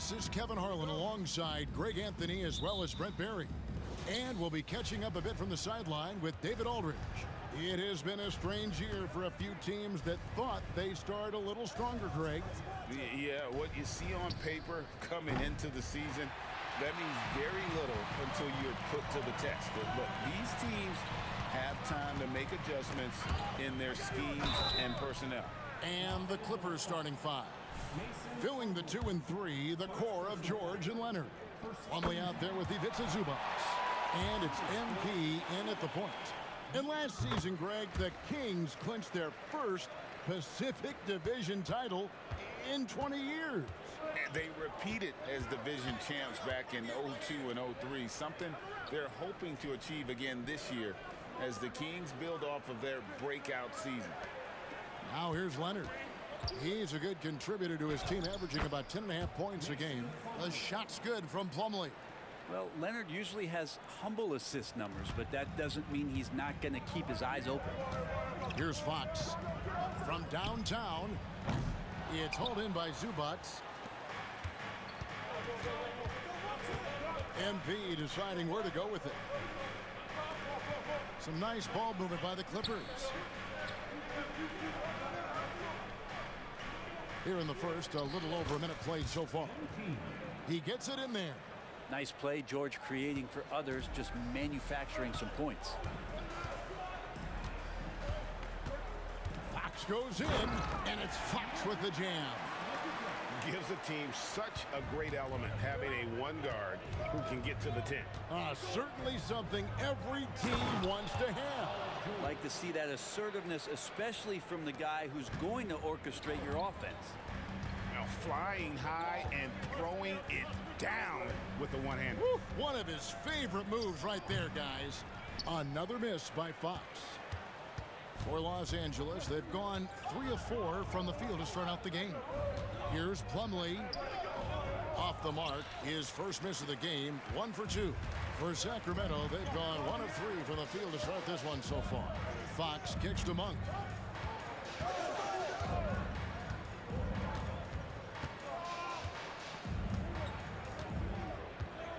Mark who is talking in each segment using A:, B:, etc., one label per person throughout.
A: This is Kevin Harlan alongside Greg Anthony as well as Brent Barry. And we'll be catching up a bit from the sideline with David Aldridge. It has been a strange year for a few teams that thought they started a little stronger, Greg.
B: Yeah, what you see on paper coming into the season, that means very little until you're put to the test. But look, these teams have time to make adjustments in their schemes and personnel.
A: And the Clippers starting five. Filling the 2 and 3, the core of George and Leonard. Plumlee out there with Ivica Zubac. And it's MP in at the point. And last season, Greg, the Kings clinched their first Pacific Division title in 20 years.
B: And they repeated as division champs back in 02 and 03, something they're hoping to achieve again this year as the Kings build off of their breakout season.
A: Now here's Leonard. He's a good contributor to his team, averaging about 10.5 points a game. The shot's good from Plumlee.
C: Well, Leonard usually has humble assist numbers, but that doesn't mean he's not going to keep his eyes open.
A: Here's Fox. From downtown, it's hauled in by Zubac. MP deciding where to go with it. Some nice ball movement by the Clippers. Here in the first, a little over a minute played so far. He gets it in there.
C: Nice play, George creating for others, just manufacturing some points.
A: Fox goes in, and it's Fox with the jam.
D: Gives a team such a great element having a one guard who can get to the 10.
A: Certainly something every team wants to have.
C: Like to see that assertiveness, especially from the guy who's going to orchestrate your offense.
D: Now flying high and throwing it down with the one hand.
A: One of his favorite moves right there, guys. Another miss by Fox. For Los Angeles, they've gone 3 of 4 from the field to start out the game. Here's Plumlee. Off the mark, his first miss of the game, 1 for 2. For Sacramento, they've gone 1 of 3 from the field to start this one so far. Fox kicks to Monk.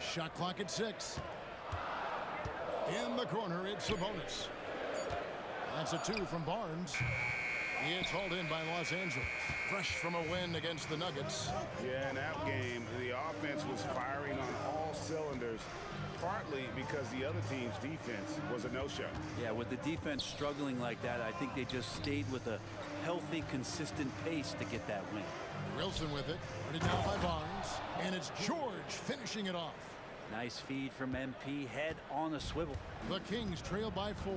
A: Shot clock at 6. In the corner, it's Sabonis. That's a 2 from Barnes. It's hauled in by Los Angeles. Fresh from a win against the Nuggets.
D: Yeah, in that game, the offense was firing on all cylinders, partly because the other team's defense was a no-show.
C: Yeah, with the defense struggling like that, I think they just stayed with a healthy, consistent pace to get that win.
A: Wilson with it. Already down by Barnes. And it's George finishing it off.
C: Nice feed from MP, head on a swivel.
A: The Kings trail by 4.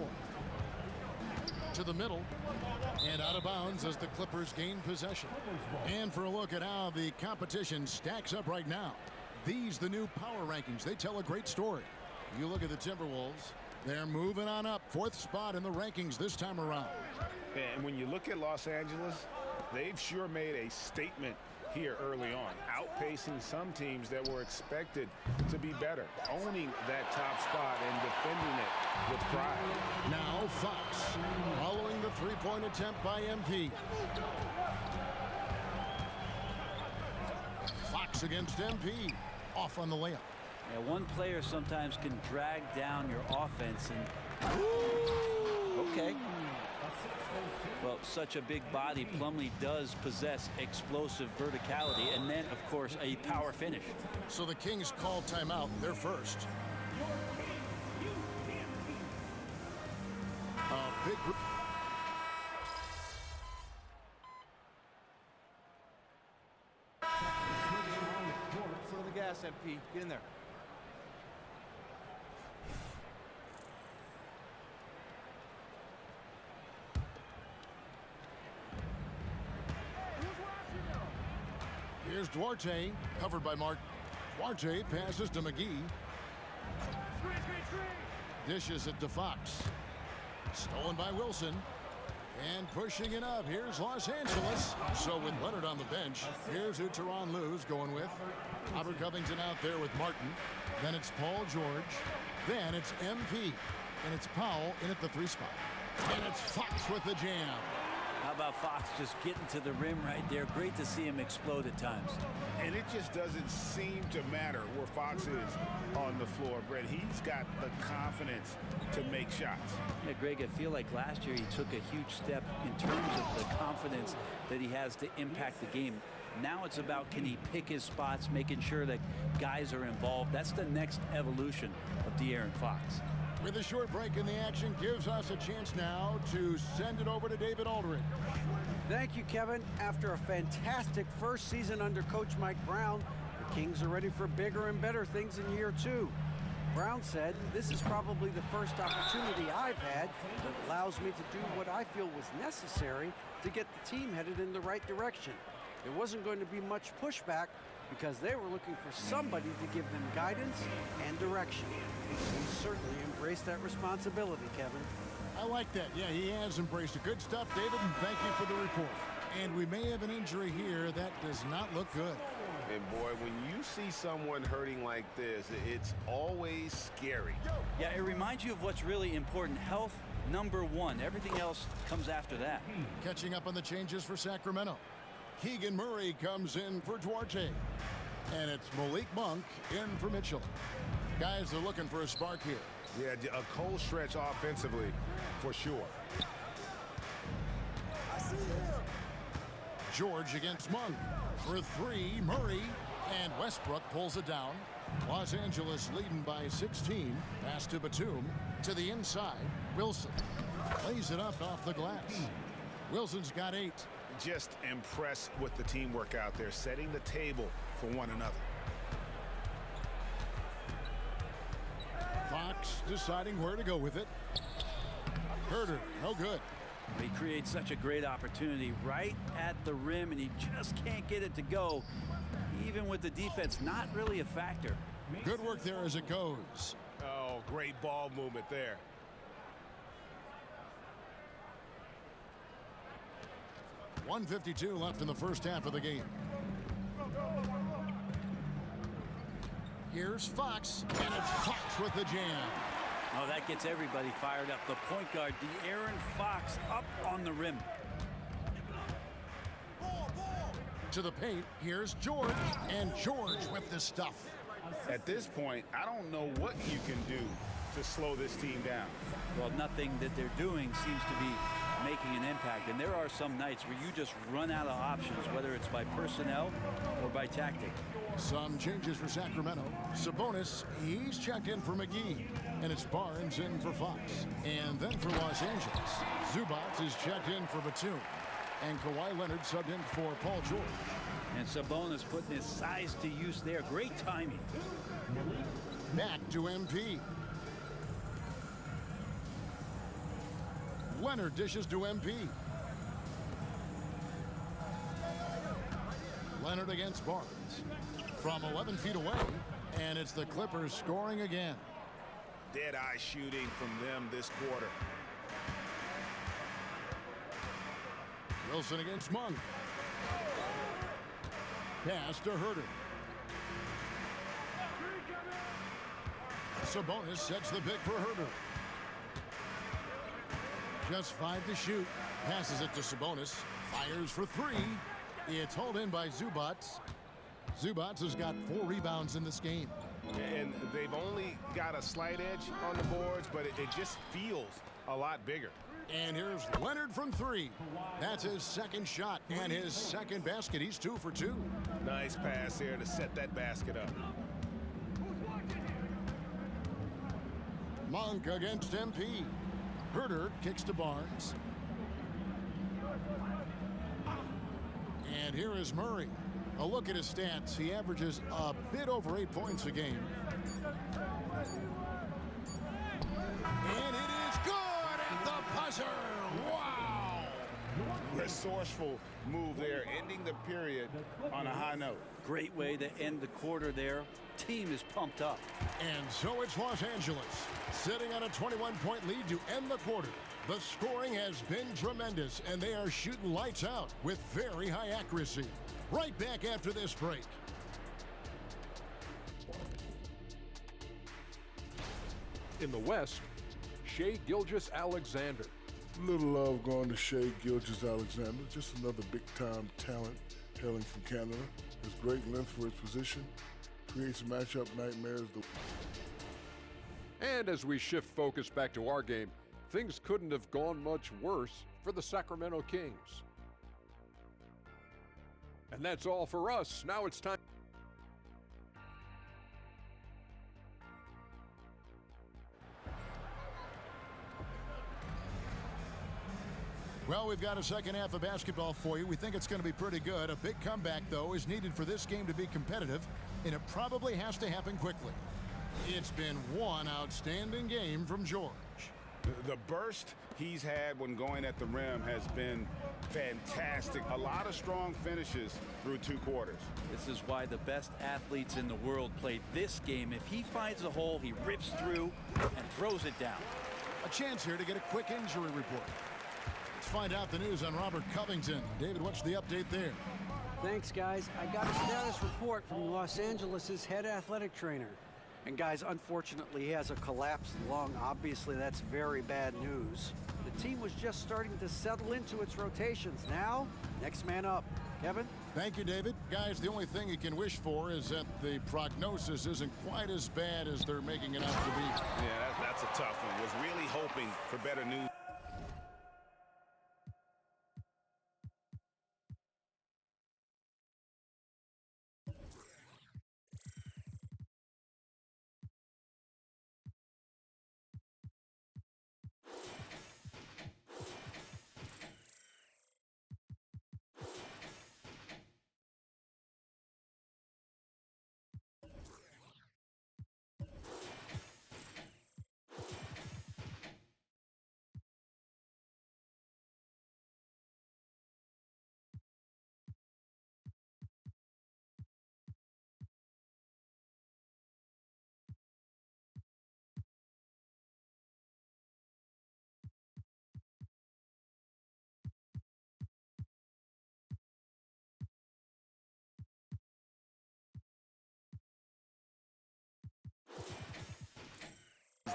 A: To the middle and out of bounds as the Clippers gain possession. And for a look at how the competition stacks up right now. These, the new power rankings, they tell a great story. You look at the Timberwolves, they're moving on up, 4th spot in the rankings this time around.
D: And when you look at Los Angeles, they've sure made a statement here early on, outpacing some teams that were expected to be better, owning that top spot and defending it with pride.
A: Now Fox, following the three-point attempt by MP. Fox against MP, off on the layup.
C: Yeah, one player sometimes can drag down your offense and... Okay. Well, such a big body, Plumlee does possess explosive verticality and then, of course, a power finish.
A: So the Kings call timeout, they're first. A big group.
E: Foot of the gas, MP. Get in there.
A: Here's Duarte, covered by Mark. Duarte passes to McGee. Dishes it to Fox. Stolen by Wilson. And pushing it up, here's Los Angeles. So with Leonard on the bench, here's who Tyronn Lue's going with. Robert Covington out there with Martin. Then it's Paul George. Then it's MP. And it's Powell in at the 3 spot. And it's Fox with the jam.
C: How about Fox just getting to the rim right there? Great to see him explode at times.
D: And it just doesn't seem to matter where Fox is on the floor, Brett. He's got the confidence to make shots.
C: Yeah, Greg, I feel like last year he took a huge step in terms of the confidence that he has to impact the game. Now it's about, can he pick his spots, making sure that guys are involved. That's the next evolution of De'Aaron Fox.
A: With a short break in the action, gives us a chance now to send it over to David Aldridge.
F: Thank you, Kevin. After a fantastic first season under Coach Mike Brown, the Kings are ready for bigger and better things in year 2. Brown said, "This is probably the first opportunity I've had that allows me to do what I feel was necessary to get the team headed in the right direction. There wasn't going to be much pushback because they were looking for somebody to give them guidance and direction." He certainly embraced that responsibility, Kevin.
A: I like that. Yeah, he has embraced it. Good stuff, David, and thank you for the report. And we may have an injury here that does not look good.
D: And boy, when you see someone hurting like this, it's always scary.
C: Yeah, it reminds you of what's really important. Health, number one. Everything else comes after that.
A: Catching up on the changes for Sacramento. Keegan Murray comes in for Duarte. And it's Malik Monk in for Mitchell. Guys are looking for a spark here.
D: Yeah, a cold stretch offensively for sure.
A: George against Monk. For 3, Murray. And Westbrook pulls it down. Los Angeles leading by 16. Pass to Batum. To the inside. Wilson lays it up off the glass. Wilson's got 8.
D: Just impressed with the teamwork out there, setting the table for one another.
A: Fox deciding where to go with it. Herter, no good.
C: He creates such a great opportunity right at the rim, and he just can't get it to go. Even with the defense not really a factor.
A: Good work there as it goes.
D: Oh, great ball movement there.
A: .152 left in the first half of the game. Here's Fox, and it's Fox with the jam.
C: Oh, that gets everybody fired up. The point guard, De'Aaron Fox, up on the rim.
A: To the paint, here's George, and George with the stuff.
D: At this point, I don't know what you can do to slow this team down.
C: Well, nothing that they're doing seems to be making an impact. And there are some nights where you just run out of options, whether it's by personnel or by tactic.
A: Some changes for Sacramento. Sabonis, he's checked in for McGee. And it's Barnes in for Fox. And then for Los Angeles, Zubac is checked in for Batum. And Kawhi Leonard subbed in for Paul George.
C: And Sabonis putting his size to use there. Great timing.
A: Back to MP. Leonard dishes to MP. Leonard against Barnes. From 11 feet away. And it's the Clippers scoring again.
D: Dead-eye shooting from them this quarter.
A: Wilson against Monk. Pass to Herter. Sabonis sets the pick for Herter. Just 5 to shoot. Passes it to Sabonis. Fires for 3. It's hauled in by Zubac. Zubac has got 4 rebounds in this game.
D: And they've only got a slight edge on the boards, but it just feels a lot bigger.
A: And here's Leonard from 3. That's his second shot and his second basket. He's 2 for 2.
D: Nice pass here to set that basket up.
A: Monk against MP. Herter kicks to Barnes. And here is Murray. A look at his stats. He averages a bit over 8 points a game. And it is good at the buzzer. Wow.
D: Resourceful move there, ending the period on a high note.
C: Great way to end the quarter there. Team is pumped up.
A: And so it's Los Angeles, sitting on a 21-point lead to end the quarter. The scoring has been tremendous, and they are shooting lights out with very high accuracy. Right back after this break.
G: In the West, Shai Gilgeous-Alexander. Little love going to Shea Gilgeous-Alexander, just another big-time talent hailing from Canada. His great length for his position creates matchup nightmares.
H: And as we shift focus back to our game, things couldn't have gone much worse for the Sacramento Kings. And that's all for us. Now it's time.
A: Well, we've got a second half of basketball for you. We think it's going to be pretty good. A big comeback, though, is needed for this game to be competitive, and it probably has to happen quickly. It's been one outstanding game from George.
B: The burst he's had when going at the rim has been fantastic. A lot of strong finishes through 2 quarters.
C: This is why the best athletes in the world play this game. If he finds a hole, he rips through and throws it down.
A: A chance here to get a quick injury report. Let's find out the news on Robert Covington. David, what's the update there?
F: Thanks, guys. I got a status report from Los Angeles' head athletic trainer. And guys, unfortunately, he has a collapsed lung. Obviously, that's very bad news. The team was just starting to settle into its rotations. Now, next man up. Kevin?
A: Thank you, David. Guys, the only thing you can wish for is that the prognosis isn't quite as bad as they're making it out to be.
B: Yeah, that's a tough one. Was really hoping for better news.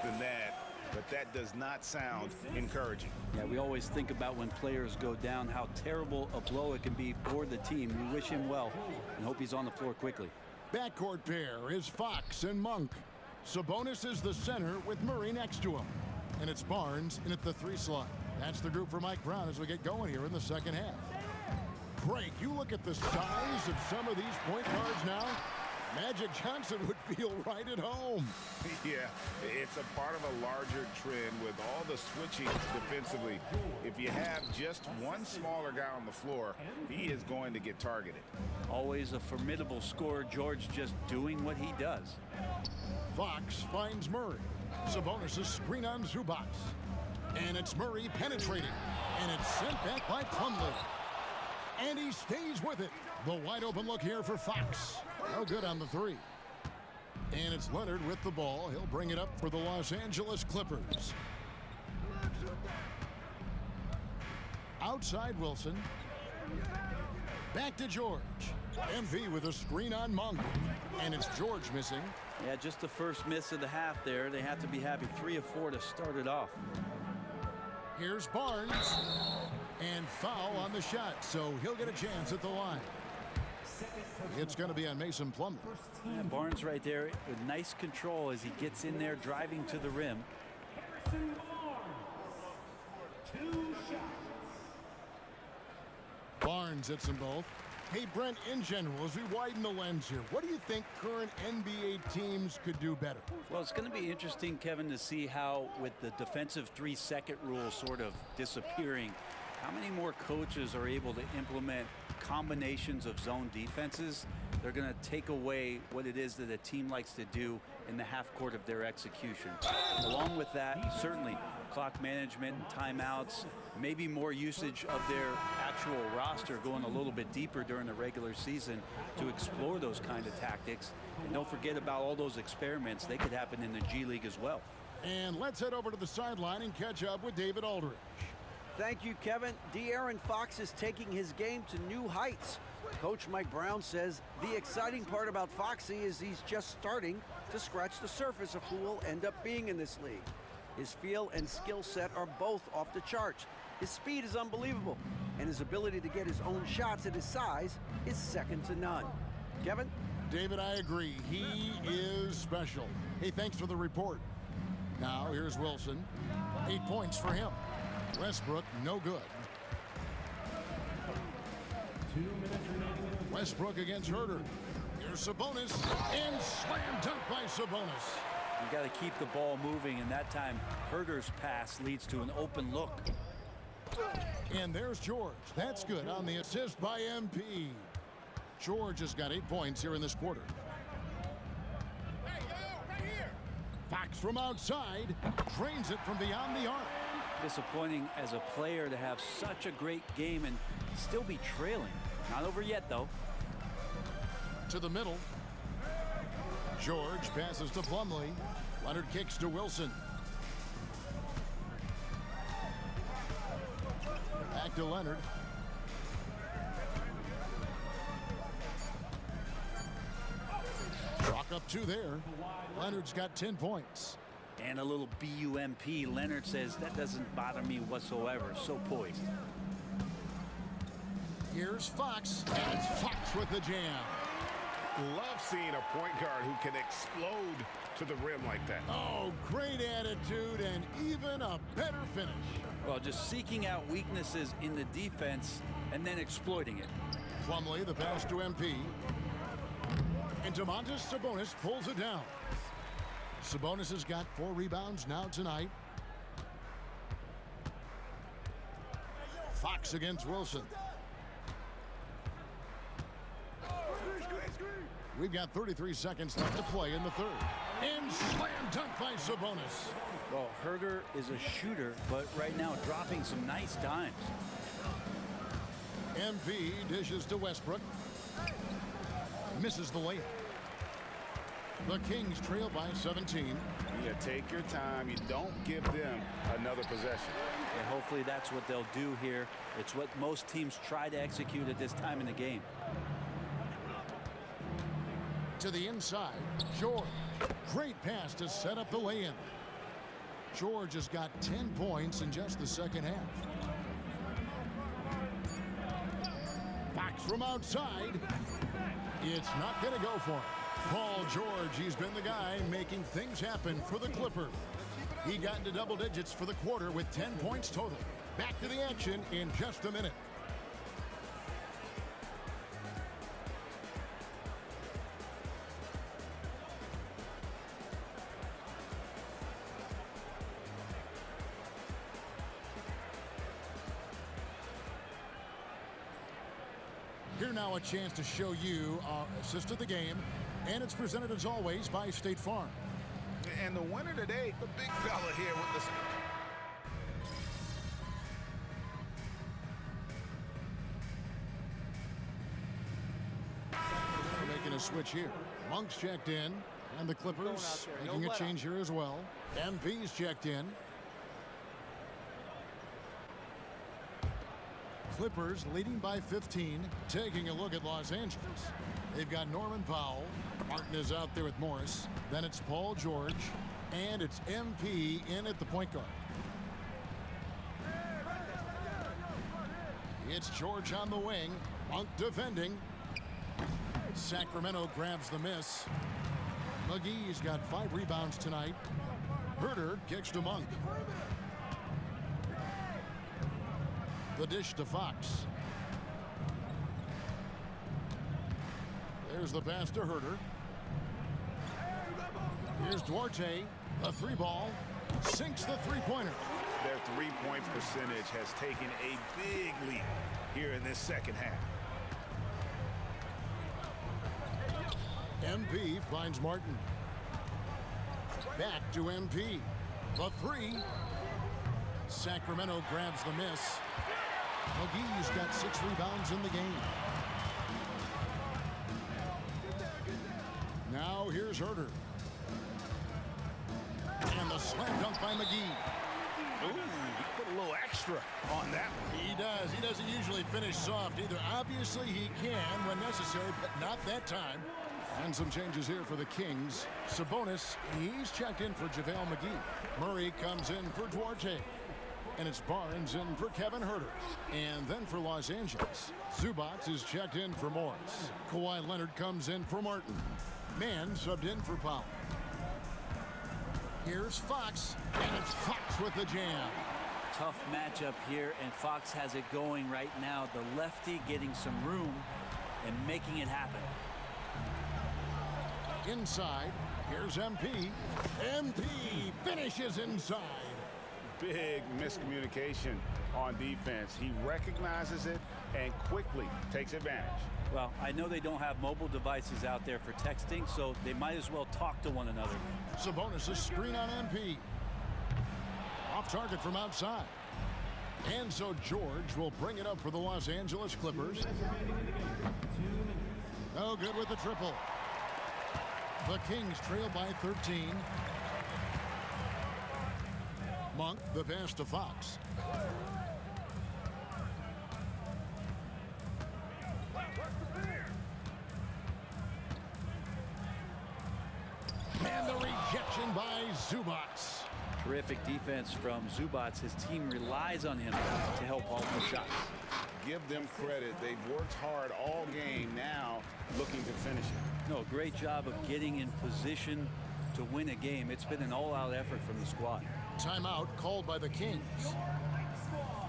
B: Than that, but that does not sound encouraging.
C: Yeah, we always think about when players go down, how terrible a blow it can be for the team. We wish him well and hope he's on the floor quickly.
A: Backcourt pair is Fox and Monk. Sabonis is the center with Murray next to him. And it's Barnes in at the 3 slot. That's the group for Mike Brown as we get going here in the second half. Greg, you look at the size of some of these point guards now. Magic Johnson would feel right at home.
B: Yeah, it's a part of a larger trend with all the switching defensively. If you have just one smaller guy on the floor, he is going to get targeted.
C: Always a formidable scorer. George just doing what he does.
A: Fox finds Murray. Sabonis' screen on Zubac. And it's Murray penetrating. And it's sent back by Plumlee. And he stays with it. The wide open look here for Fox. No good on the 3. And it's Leonard with the ball. He'll bring it up for the Los Angeles Clippers. Outside Wilson. Back to George. MV with a screen on Monk. And it's George missing.
C: Yeah, just the first miss of the half there. They have to be happy. 3 of 4 to start it off.
A: Here's Barnes. And foul on the shot, so he'll get a chance at the line. It's going to be on Mason Plumlee.
C: Yeah, Barnes right there with nice control as he gets in there driving to the rim.
A: Barnes hits them both. Hey, Brent, in general, as we widen the lens here, what do you think current NBA teams could do better?
C: Well, it's going to be interesting, Kevin, to see how, with the defensive 3-second rule sort of disappearing, how many more coaches are able to implement combinations of zone defenses. They're going to take away what it is that a team likes to do in the half court of their execution. Along with that, certainly clock management and timeouts, maybe more usage of their actual roster going a little bit deeper during the regular season to explore those kind of tactics. And don't forget about all those experiments. They could happen in the G League as well.
A: And let's head over to the sideline and catch up with David Aldridge.
F: Thank you, Kevin. De'Aaron Fox is taking his game to new heights. Coach Mike Brown says the exciting part about Foxy is he's just starting to scratch the surface of who will end up being in this league. His feel and skill set are both off the charts. His speed is unbelievable, and his ability to get his own shots at his size is second to none. Kevin?
A: David, I agree. He is special. Hey, thanks for the report. Now, here's Wilson. 8 points for him. Westbrook, no good. Westbrook against Herter. Here's Sabonis, and slam dunk by Sabonis.
C: You got to keep the ball moving, and that time Herter's pass leads to an open look.
A: And there's George. That's good on the assist by MP. George has got 8 points here in this quarter. Fox from outside drains it from beyond the arc.
C: Disappointing as a player to have such a great game and still be trailing. Not over yet, though.
A: To the middle. George passes to Plumlee. Leonard kicks to Wilson. Back to Leonard. Chalk up 2 there. Leonard's got 10 points.
C: And a little BUMP. Leonard says that doesn't bother me whatsoever. So poised.
A: Here's Fox. And it's Fox with the jam.
D: Love seeing a point guard who can explode to the rim like that.
A: Oh, great attitude and even a better finish.
C: Well, just seeking out weaknesses in the defense and then exploiting it.
A: Plumlee, the pass to MP. And Domantas Sabonis pulls it down. Sabonis has got 4 rebounds now tonight. Fox against Wilson. We've got 33 seconds left to play in the third. And slam dunk by Sabonis.
C: Well, Herter is a shooter, but right now dropping some nice dimes.
A: MP dishes to Westbrook. Misses the layup. The Kings trail by 17.
D: Yeah, take your time. You don't give them another possession.
C: And hopefully that's what they'll do here. It's what most teams try to execute at this time in the game.
A: To the inside, George. Great pass to set up the lay-in. George has got 10 points in just the second half. Fox from outside. It's not going to go for him. Paul George, he's been the guy making things happen for the Clippers. He got into double digits for the quarter with 10 points total. Back to the action in just a minute. Here now a chance to show you our assist of the game, and it's presented as always by State Farm.
D: And the winner today, the big fella here with the...
A: Making a switch here. Monk's checked in, and the Clippers making a change here as well. MP's checked in. Clippers leading by 15, taking a look at Los Angeles. They've got Norman Powell. Martin is out there with Morris. Then it's Paul George, and it's MP in at the point guard. It's George on the wing. Monk defending. Sacramento grabs the miss. McGee's got 5 rebounds tonight. Herter kicks to Monk. The dish to Fox. There's the pass to Herter. Here's Duarte. A 3-ball. Sinks the 3-pointer.
D: Their 3-point percentage has taken a big leap here in this second half.
A: MP finds Martin. Back to MP. The 3. Sacramento grabs the miss. McGee's got 6 rebounds in the game. Now here's Herter. And the slam dunk by McGee.
D: Ooh, he put a little extra on that one.
A: He does. He doesn't usually finish soft either. Obviously he can when necessary, but not that time. And some changes here for the Kings. Sabonis, he's checked in for JaVale McGee. Murray comes in for Duarte. And it's Barnes in for Kevin Huerter. And then for Los Angeles, Zubac is checked in for Morris. Kawhi Leonard comes in for Martin. Mann subbed in for Powell. Here's Fox, and it's Fox with the jam.
C: Tough matchup here, and Fox has it going right now. The lefty getting some room and making it happen.
A: Inside, here's MP. MP finishes inside.
D: Big miscommunication on defense. He recognizes it and quickly takes advantage.
C: Well, I know they don't have mobile devices out there for texting, so they might as well talk to one another.
A: Sabonis' screen on MP. Off target from outside. And so George will bring it up for the Los Angeles Clippers. No good with the triple. The Kings trail by 13. Monk, the pass to Fox. And the rejection by Zubac.
C: Terrific defense from Zubac. His team relies on him to help all the shots.
B: Give them credit. They've worked hard all game, now looking to finish it.
C: No, great job of getting in position to win a game. It's been an all-out effort from the squad.
A: Timeout called by the Kings.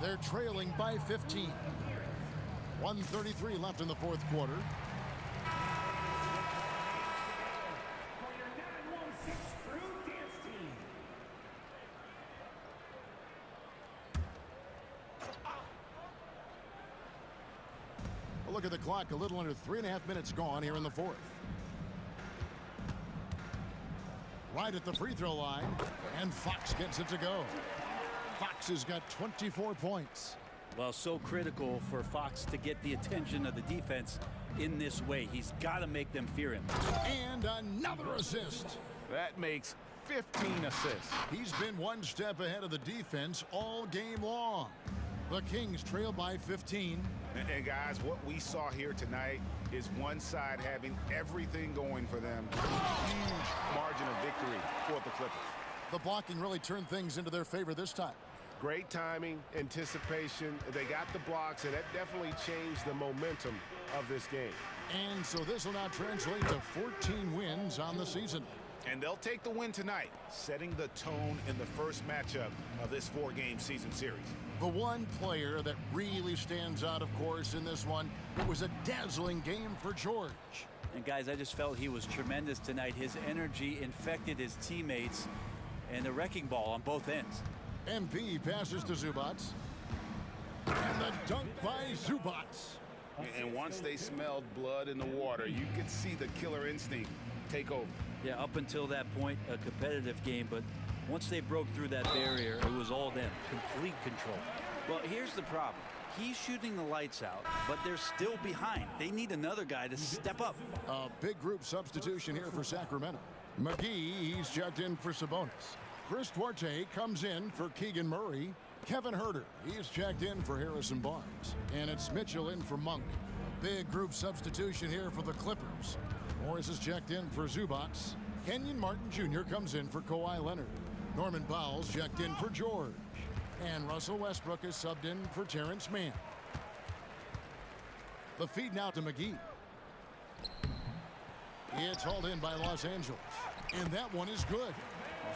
A: They're trailing by 15. 1:33 left in the fourth quarter. Look at the clock, a little under 3.5 minutes gone here in the fourth. Right at the free throw line, and Fox gets it to go. Fox has got 24 points.
C: Well, so critical for Fox to get the attention of the defense in this way. He's got to make them fear him.
A: And another assist.
B: That makes 15 assists.
A: He's been one step ahead of the defense all game long. The Kings trail by 15.
D: And guys, what we saw here tonight is one side having everything going for them. Huge margin of victory for the Clippers.
A: The blocking really turned things into their favor this time.
D: Great timing, anticipation. They got the blocks, and that definitely changed the momentum of this game.
A: And so this will now translate to 14 wins on the season.
D: And they'll take the win tonight, setting the tone in the first matchup of this 4-game season series.
A: The one player that really stands out, of course, in this one, it was a dazzling game for George.
C: And guys, I just felt he was tremendous tonight. His energy infected his teammates, and the wrecking ball on both ends.
A: MP passes to Zubac. And the dunk by Zubac.
B: And once they smelled blood in the water, you could see the killer instinct take over.
C: Yeah, up until that point, a competitive game, but once they broke through that barrier, it was all them. Complete control. Well, here's the problem. He's shooting the lights out, but they're still behind. They need another guy to step up.
A: A big group substitution here for Sacramento. McGee, he's checked in for Sabonis. Chris Duarte comes in for Keegan Murray. Kevin Huerter, he's checked in for Harrison Barnes. And it's Mitchell in for Monk. A big group substitution here for the Clippers. Morris is checked in for Zubac. Kenyon Martin Jr. comes in for Kawhi Leonard. Norman Powell's checked in for George. And Russell Westbrook is subbed in for Terrence Mann. The feed now to McGee. It's hauled in by Los Angeles. And that one is good.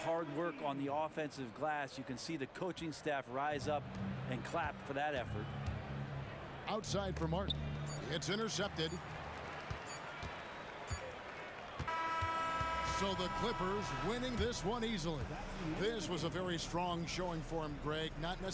C: Hard work on the offensive glass. You can see the coaching staff rise up and clap for that effort.
A: Outside for Martin. It's intercepted. So the Clippers winning this one easily. This was a very strong showing for him, Greg. Not necessarily